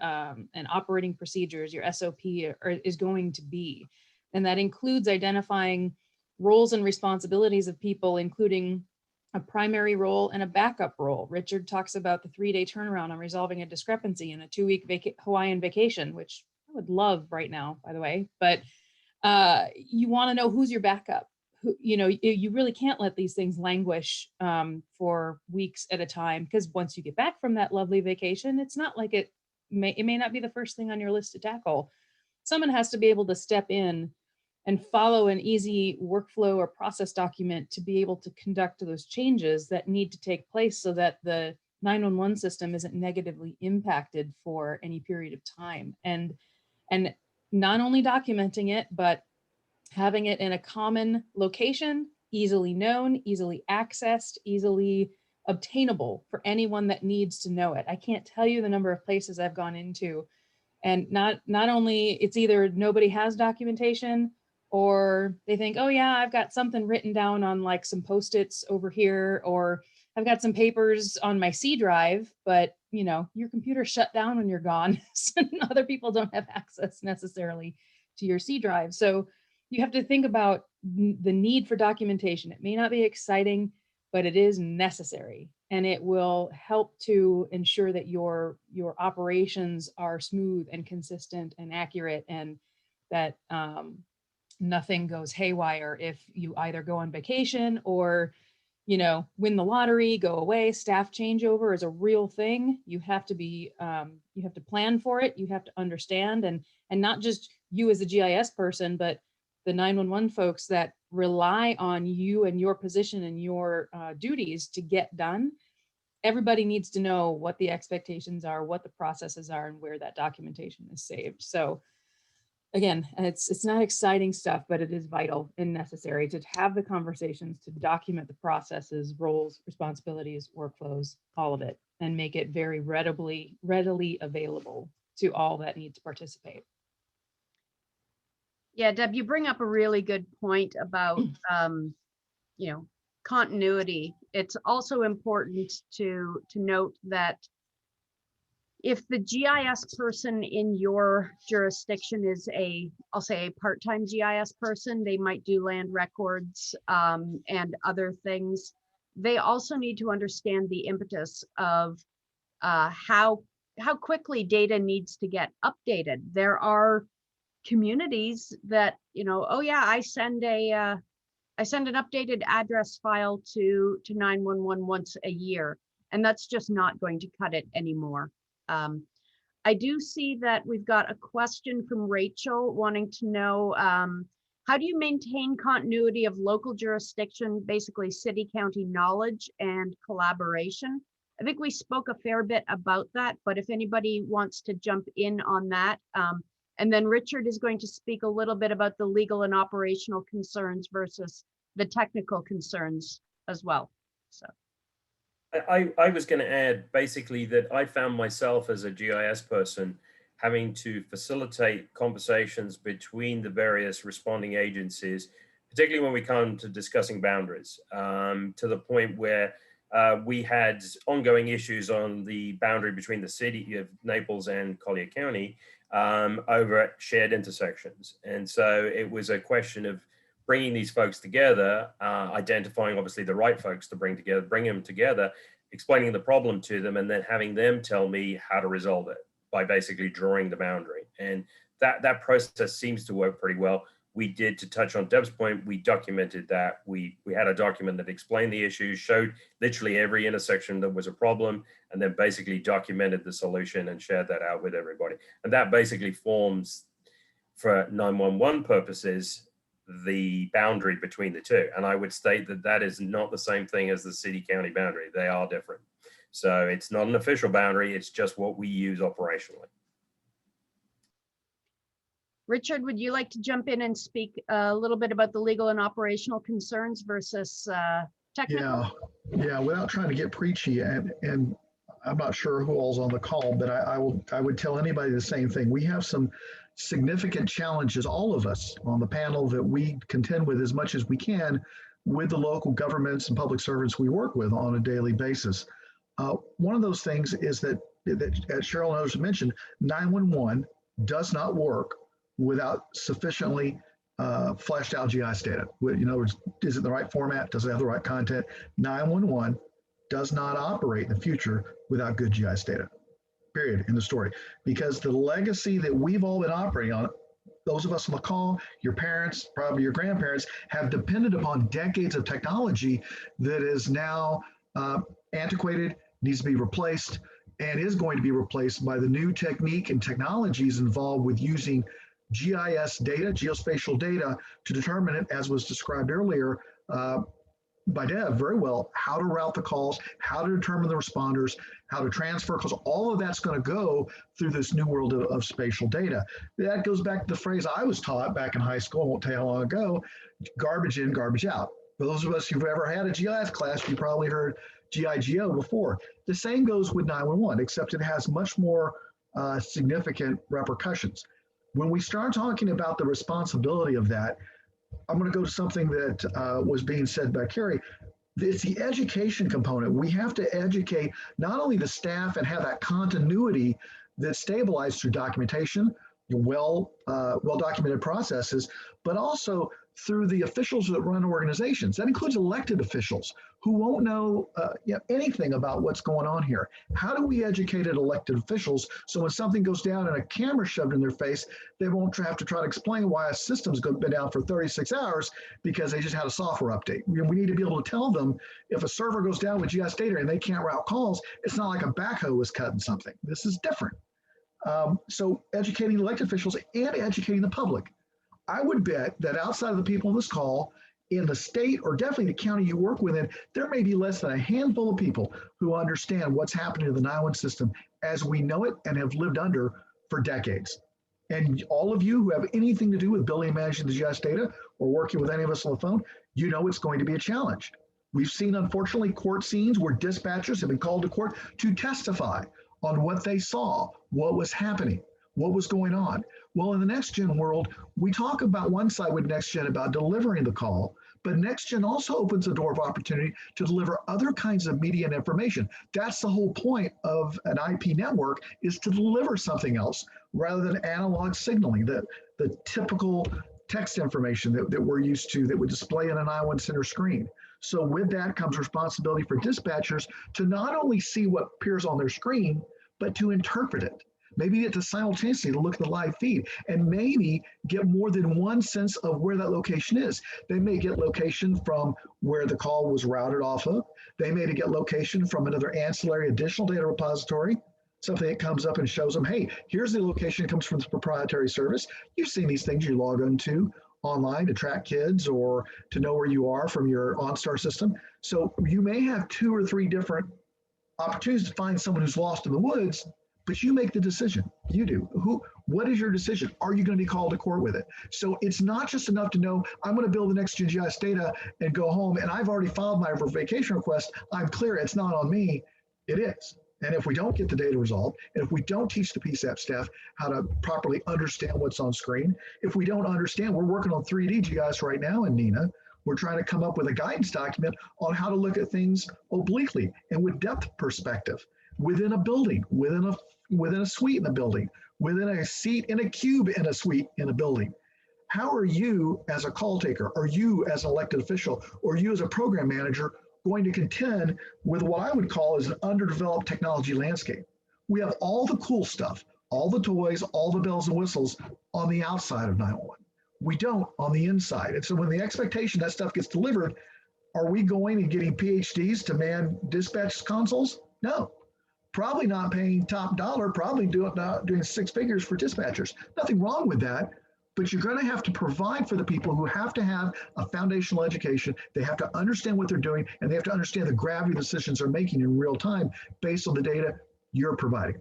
operating procedures, your SOP, is going to be. And that includes identifying roles and responsibilities of people, including a primary role and a backup role. Richard talks about the 3-day turnaround on resolving a discrepancy in a 2-week Hawaiian vacation, which I would love right now, by the way, but you want to know who's your backup. You really can't let these things languish for weeks at a time, because once you get back from that lovely vacation, it's not like it may not be the first thing on your list to tackle. Someone has to be able to step in and follow an easy workflow or process document to be able to conduct those changes that need to take place so that the 911 system isn't negatively impacted for any period of time. And not only documenting it, but having it in a common location, easily known, easily accessed, easily obtainable for anyone that needs to know it. I can't tell you the number of places I've gone into, and not only it's either nobody has documentation, or they think, oh yeah, I've got something written down on like some Post-its over here, or I've got some papers on my C drive, but your computer shut down when you're gone. So other people don't have access necessarily to your C drive. So you have to think about the need for documentation. It may not be exciting, but it is necessary, and it will help to ensure that your operations are smooth and consistent and accurate, and that nothing goes haywire if you either go on vacation or win the lottery, go away. Staff changeover is a real thing. You have to be you have to plan for it. You have to understand, and not just you as a GIS person, but the 911 folks that rely on you and your position and your duties to get done. Everybody needs to know what the expectations are, what the processes are, and where that documentation is saved. So again, it's not exciting stuff, but it is vital and necessary to have the conversations, to document the processes, roles, responsibilities, workflows, all of it, and make it very readily available to all that need to participate. Yeah, Deb, you bring up a really good point about, continuity. It's also important to note that if the GIS person in your jurisdiction is I'll say a part-time GIS person, they might do land records and other things. They also need to understand the impetus of how quickly data needs to get updated. There are communities that, oh yeah, I send an updated address file to 911 once a year, and that's just not going to cut it anymore. I do see that we've got a question from Rachel wanting to know, how do you maintain continuity of local jurisdiction, basically city county knowledge and collaboration? I think we spoke a fair bit about that, but if anybody wants to jump in on that, and then Richard is going to speak a little bit about the legal and operational concerns versus the technical concerns as well. So. I was going to add basically that I found myself as a GIS person having to facilitate conversations between the various responding agencies, particularly when we come to discussing boundaries, to the point where we had ongoing issues on the boundary between the city of Naples and Collier County over shared intersections. And so it was a question of bringing these folks together, identifying obviously the right folks to bring together, bring them together, explaining the problem to them, and then having them tell me how to resolve it by basically drawing the boundary. And that process seems to work pretty well. We did, to touch on Deb's point, we documented that. We had a document that explained the issues, showed literally every intersection that was a problem, and then basically documented the solution and shared that out with everybody. And that basically forms, for 911 purposes, the boundary between the two. And I would state that that is not the same thing as the city-county boundary. They are different. So it's not an official boundary, it's just what we use operationally. Richard, would you like to jump in and speak a little bit about the legal and operational concerns versus technical? Yeah, without trying to get preachy, and I'm not sure who all's on the call, but I would tell anybody the same thing. We have some significant challenges, all of us on the panel, that we contend with as much as we can with the local governments and public servants we work with on a daily basis. One of those things is that as Cheryl and others mentioned, 911 does not work without sufficiently fleshed out GIS data. In other words, is it the right format? Does it have the right content? 911 does not operate in the future without good GIS data, period, in the story. Because the legacy that we've all been operating on, those of us on the call, your parents, probably your grandparents, have depended upon decades of technology that is now antiquated, needs to be replaced, and is going to be replaced by the new technique and technologies involved with using GIS data, geospatial data, to determine it, as was described earlier by Deb very well, how to route the calls, how to determine the responders, how to transfer calls. All of that's going to go through this new world of spatial data. That goes back to the phrase I was taught back in high school, I won't tell you how long ago, garbage in, garbage out. For those of us who've ever had a GIS class, you probably heard GIGO before. The same goes with 911, except it has much more significant repercussions. When we start talking about the responsibility of that, I'm going to go to something that was being said by Keri. It's the education component. We have to educate not only the staff and have that continuity that's stabilized through documentation, well-documented processes, but also through the officials that run organizations. That includes elected officials who won't know anything about what's going on here. How do we educate elected officials so when something goes down and a camera shoved in their face, they won't have to try to explain why a system's been down for 36 hours because they just had a software update. We need to be able to tell them if a server goes down with GIS data and they can't route calls, it's not like a backhoe was cutting something. This is different. So educating elected officials and educating the public. I would bet that outside of the people on this call, in the state or definitely the county you work within, there may be less than a handful of people who understand what's happening to the 911 system as we know it and have lived under for decades. And all of you who have anything to do with building and managing the GIS data or working with any of us on the phone, you know it's going to be a challenge. We've seen, unfortunately, court scenes where dispatchers have been called to court to testify on what they saw, what was happening, what was going on. Well, in the NextGen world, we talk about one side with NextGen about delivering the call, But NextGen also opens a door of opportunity to deliver other kinds of media and information. That's the whole point of an IP network, is to deliver something else rather than analog signaling, the typical text information that we're used to that would display on an I1 center screen. So with that comes responsibility for dispatchers to not only see what appears on their screen, but to interpret it. Maybe get to simultaneously look at the live feed and maybe get more than one sense of where that location is. They may get location from where the call was routed off of. They may get location from another ancillary additional data repository, something that comes up and shows them, hey, here's the location that comes from this proprietary service. You've seen these things you log into online to track kids or to know where you are from your OnStar system. So you may have 2 or 3 different opportunities to find someone who's lost in the woods, but you make the decision. You do. What is your decision? Are you going to be called to court with it? So it's not just enough to know, I'm going to build the NextGen GIS data and go home, and I've already filed my vacation request. I'm clear. It's not on me. It is. And if we don't get the data resolved, and if we don't teach the PSAP staff how to properly understand what's on screen, if we don't understand, we're working on 3D GIS right now in NINA. We're trying to come up with a guidance document on how to look at things obliquely and with depth perspective within a building, within a suite in a building, within a seat in a cube in a suite in a building. How are you as a call taker, or you as an elected official, or you as a program manager going to contend with what I would call as an underdeveloped technology landscape? We have all the cool stuff, all the toys, all the bells and whistles on the outside of 911. We don't on the inside. And so when the expectation that stuff gets delivered, are we going and getting PhDs to man dispatch consoles? No. Probably not paying top dollar, probably doing 6 figures for dispatchers. Nothing wrong with that, but you're going to have to provide for the people who have to have a foundational education. They have to understand what they're doing, and they have to understand the gravity of decisions they're making in real time based on the data you're providing.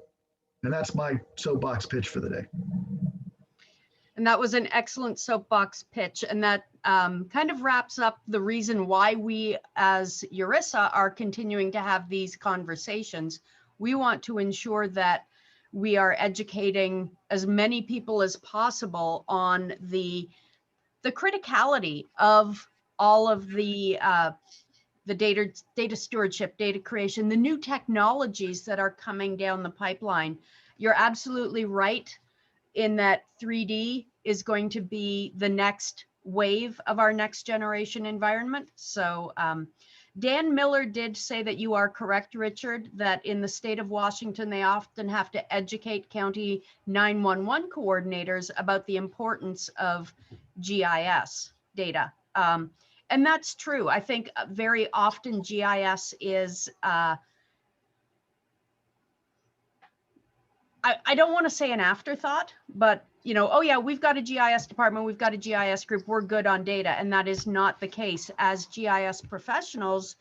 And that's my soapbox pitch for the day. And that was an excellent soapbox pitch. And that kind of wraps up the reason why we as URISA are continuing to have these conversations. We want to ensure that we are educating as many people as possible on the criticality of all of the data stewardship, data creation, the new technologies that are coming down the pipeline. You're absolutely right in that 3D is going to be the next wave of our next generation environment. So Dan Miller did say that you are correct, Richard, that in the state of Washington, they often have to educate county 911 coordinators about the importance of GIS data. And that's true. I think very often GIS is, I don't want to say an afterthought, but oh yeah, we've got a GIS department, we've got a GIS group, we're good on data. And that is not the case. As GIS professionals,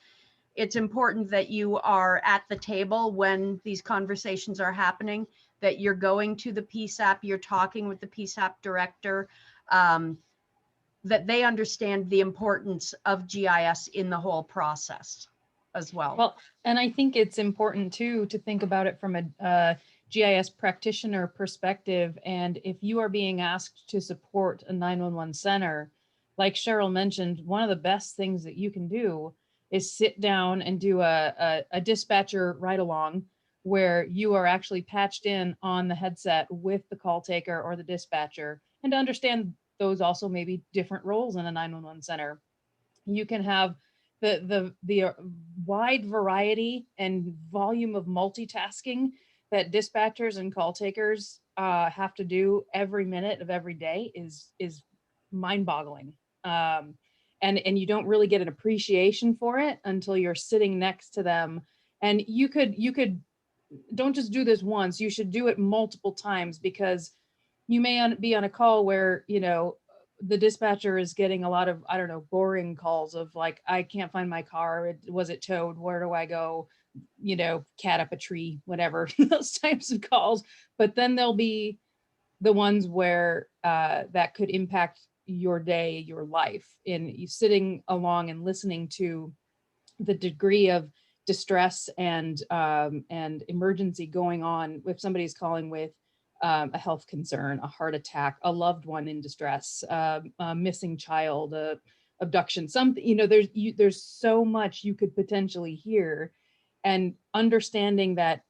it's important that you are at the table when these conversations are happening, that you're going to the PSAP, you're talking with the PSAP director, that they understand the importance of GIS in the whole process as well. Well, and I think it's important too to think about it from a GIS practitioner perspective. And if you are being asked to support a 911 center, like Cheryl mentioned, one of the best things that you can do is sit down and do a dispatcher ride along where you are actually patched in on the headset with the call taker or the dispatcher, and to understand those also maybe different roles in a 911 center. You can have the wide variety and volume of multitasking that dispatchers and call takers have to do every minute of every day is mind-boggling. And you don't really get an appreciation for it until you're sitting next to them. And you could don't just do this once, you should do it multiple times, because you may be on a call where, the dispatcher is getting a lot of, I don't know, boring calls of like, I can't find my car. Was it towed? Where do I go? Cat up a tree, whatever, those types of calls. But then there'll be the ones where that could impact your day, your life, in you sitting along and listening to the degree of distress and emergency going on if somebody's calling with a health concern, a heart attack, a loved one in distress, a missing child, a abduction, something, you know, there's so much you could potentially hear, and understanding that,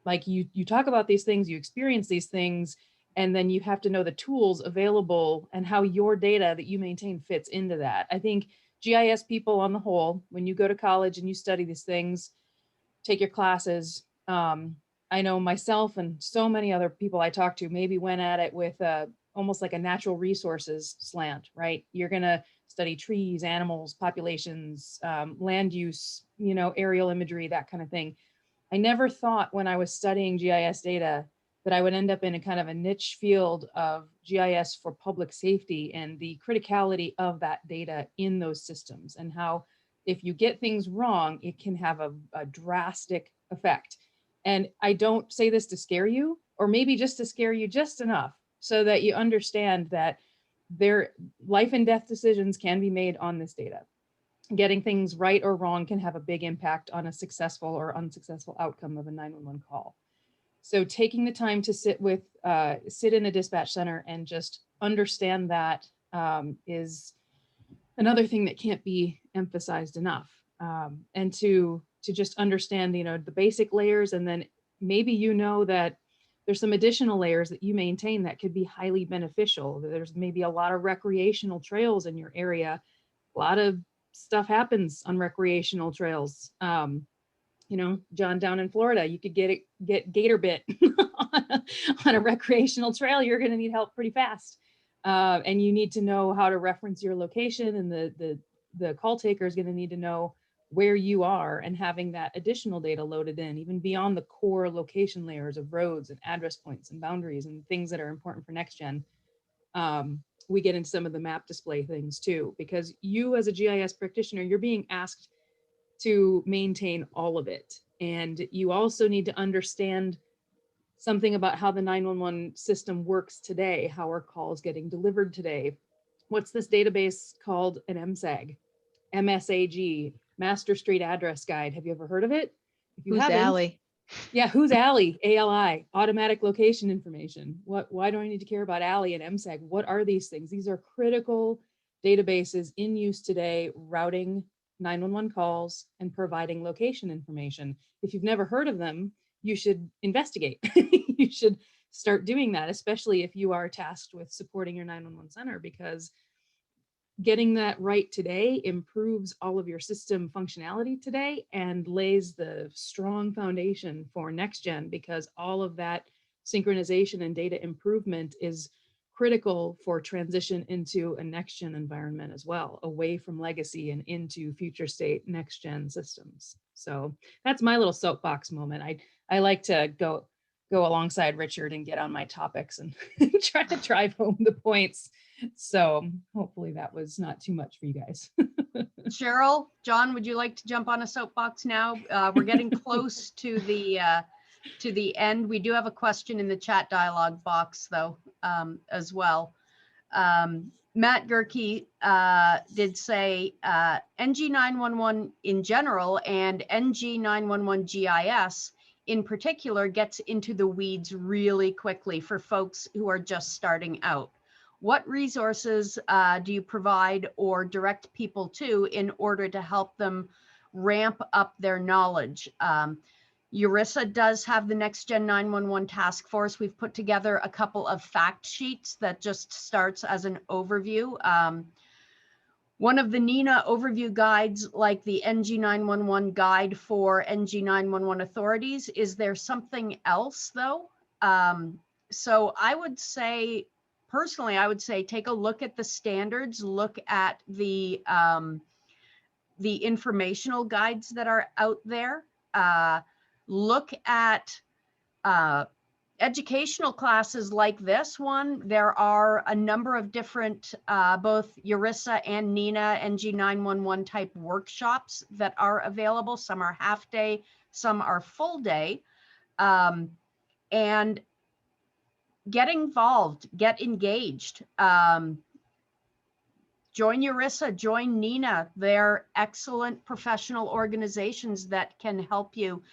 like you talk about these things, you experience these things, and then you have to know the tools available and how your data that you maintain fits into that. I think GIS people on the whole, when you go to college and you study these things, take your classes, I know myself and so many other people I talk to maybe went at it with almost like a natural resources slant, right? You're gonna study trees, animals, populations, land use, you know, aerial imagery, that kind of thing. I never thought when I was studying GIS data that I would end up in a kind of a niche field of GIS for public safety and the criticality of that data in those systems, and how if you get things wrong, it can have a drastic effect. And I don't say this to scare you, or maybe just to scare you just enough so that you understand that their life and death decisions can be made on this data. Getting things right or wrong can have a big impact on a successful or unsuccessful outcome of a 911 call. So taking the time to sit in a dispatch center and just understand that is another thing that can't be emphasized enough. And to just understand, you know, the basic layers, and then maybe you know that there's some additional layers that you maintain that could be highly beneficial. There's maybe a lot of recreational trails in your area. A lot of stuff happens on recreational trails. You know, John, down in Florida, you could get gator bit on a recreational trail. You're going to need help pretty fast. And you need to know how to reference your location, and the call taker is going to need to know where you are, and having that additional data loaded in, even beyond the core location layers of roads and address points and boundaries and things that are important for NextGen. We get into some of the map display things too, because you as a GIS practitioner, you're being asked to maintain all of it. And you also need to understand something about how the 911 system works today, how our calls getting delivered today. What's this database called? An MSAG, MSAG, Master Street Address Guide. Have you ever heard of it? If you Who's haven't, Allie? yeah, who's ALI? ALI, automatic location information. Why do I need to care about ALI and MSAG? What are these things? These are critical databases in use today, routing 911 calls and providing location information. If you've never heard of them, you should investigate. You should start doing that, especially if you are tasked with supporting your 911 center, because getting that right today improves all of your system functionality today and lays the strong foundation for NextGen, because all of that synchronization and data improvement is critical for transition into a NextGen environment as well, away from legacy and into future state NextGen systems. So that's my little soapbox moment. I like to go alongside Richard and get on my topics and try to drive home the points. So hopefully that was not too much for you guys. Cheryl, John, would you like to jump on a soapbox now? We're getting close to the end. We do have a question in the chat dialogue box though, as well. Matt Gerke did say NG 911 in general and NG 911 GIS in particular gets into the weeds really quickly for folks who are just starting out. What resources do you provide or direct people to in order to help them ramp up their knowledge? URISA does have the NextGen 911 task force. We've put together a couple of fact sheets that just starts as an overview. One of the NENA overview guides, like the NG 911 guide for NG 911 authorities. Is there something else though? So I would say, personally, I would say take a look at the standards, look at the informational guides that are out there. Look at educational classes like this one. There are a number of different, both URISA and NENA NG 911 type workshops that are available. Some are half day, some are full day. And get involved, get engaged. Join URISA, join NENA. They're excellent professional organizations that can help you.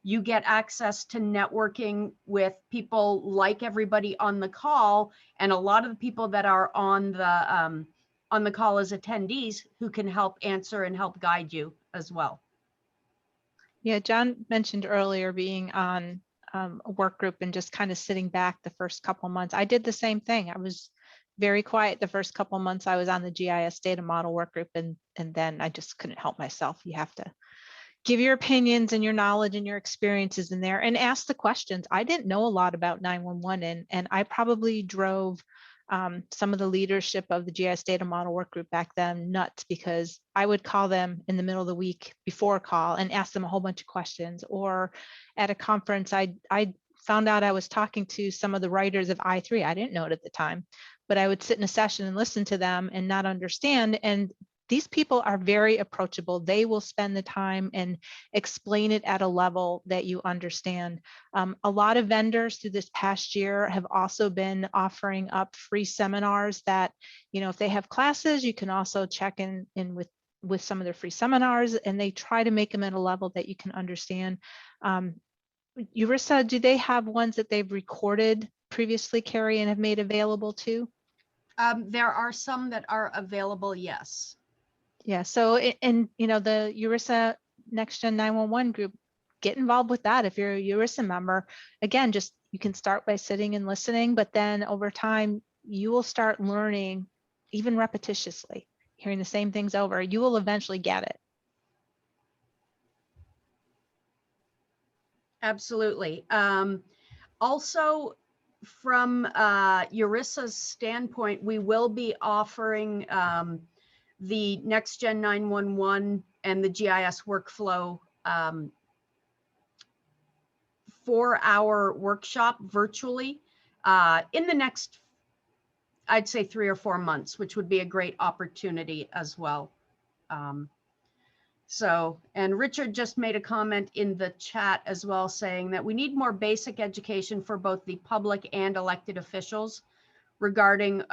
You get access to networking with people like everybody on the call, and a lot of the people that are on on the call as attendees who can help answer and help guide you as well. Yeah, John mentioned earlier being on a work group and just kind of sitting back the first couple months. I did the same thing. I was very quiet the first couple months I was on the GIS data model work group, and then I just couldn't help myself. You have to give your opinions and your knowledge and your experiences in there and ask the questions. I didn't know a lot about 911, and I probably drove some of the leadership of the GIS data model work group back then nuts, because I would call them in the middle of the week before a call and ask them a whole bunch of questions. Or at a conference, I found out I was talking to some of the writers of I3. I didn't know it at the time, but I would sit in a session and listen to them and not understand. And these people are very approachable. They will spend the time and explain it at a level that you understand. A lot of vendors through this past year have also been offering up free seminars that, you know, if they have classes, you can also check in with some of their free seminars, and they try to make them at a level that you can understand. URISA, do they have ones that they've recorded previously, Keri, and have made available too? There are some that are available, yes. Yeah, so and you know, the URISA NextGen 911 group, get involved with that if you're a URISA member. Again, just you can start by sitting and listening, but then over time you will start learning, even repetitiously, hearing the same things over. You will eventually get it. Absolutely. Also, from URISA's standpoint, we will be offering the NextGen 911 and the GIS workflow 4-hour workshop virtually in the next, I'd say 3 or 4 months, which would be a great opportunity as well. And Richard just made a comment in the chat as well, saying that we need more basic education for both the public and elected officials regarding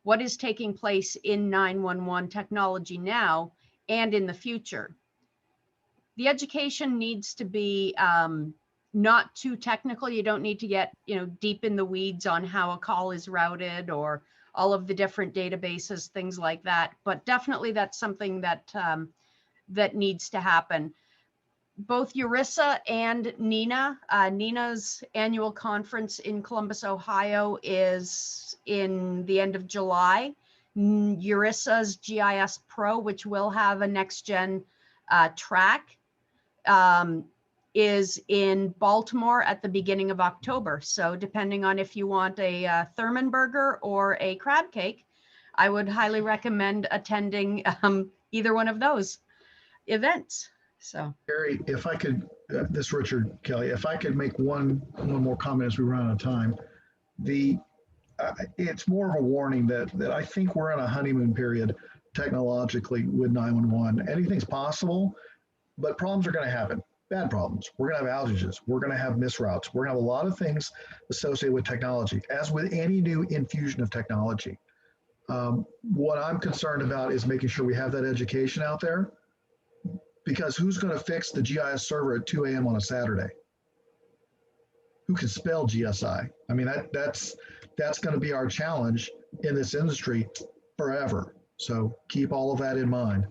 what is taking place in 911 technology now and in the future. The education needs to be not too technical. You don't need to get, you know, deep in the weeds on how a call is routed or all of the different databases, things like that. But definitely that's something that that needs to happen. Both URISA and NINA, NINA's annual conference in Columbus, Ohio is in the end of July. URISA's GIS Pro, which will have a NextGen track, is in Baltimore at the beginning of October. So depending on if you want a Thurman burger or a crab cake, I would highly recommend attending either one of those events. So Keri, if I could, this Richard Kelly, if I could make one more comment as we run out of time. It's more of a warning that I think we're in a honeymoon period technologically with 911. Anything's possible, but problems are going to happen. Bad problems. We're going to have outages. We're going to have misroutes. We're going to have a lot of things associated with technology, as with any new infusion of technology. What I'm concerned about is making sure we have that education out there, because who's going to fix the GIS server at 2 a.m. on a Saturday? Who can spell GSI? I mean, that's going to be our challenge in this industry forever. So keep all of that in mind.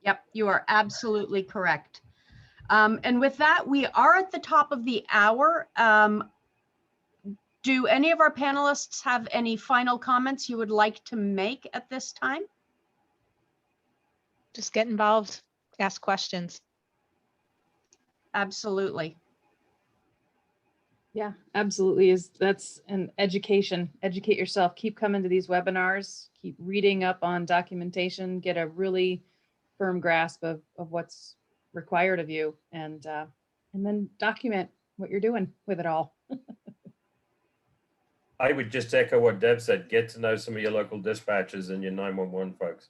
yep, you are absolutely correct. And with that, we are at the top of the hour. Do any of our panelists have any final comments you would like to make at this time? Just get involved, ask questions. Absolutely. Yeah, absolutely. That's an education. Educate yourself. Keep coming to these webinars. Keep reading up on documentation. Get a really firm grasp of what's required of you, and then document what you're doing with it all. I would just echo what Deb said. Get to know some of your local dispatchers and your 911 folks.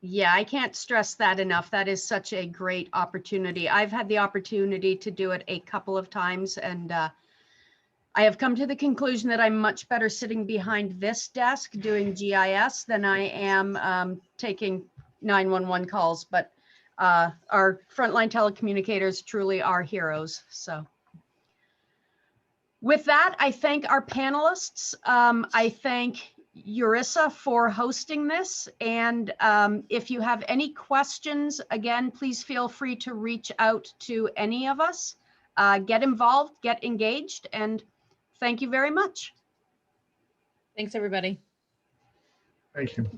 Yeah, I can't stress that enough. That is such a great opportunity. I've had the opportunity to do it a couple of times, and I have come to the conclusion that I'm much better sitting behind this desk doing GIS than I am taking 911 calls. But our frontline telecommunicators truly are heroes. So with that, I thank our panelists. I thank URISA for hosting this. And if you have any questions, again, please feel free to reach out to any of us. Get involved, get engaged, and thank you very much. Thanks, everybody. Thank you.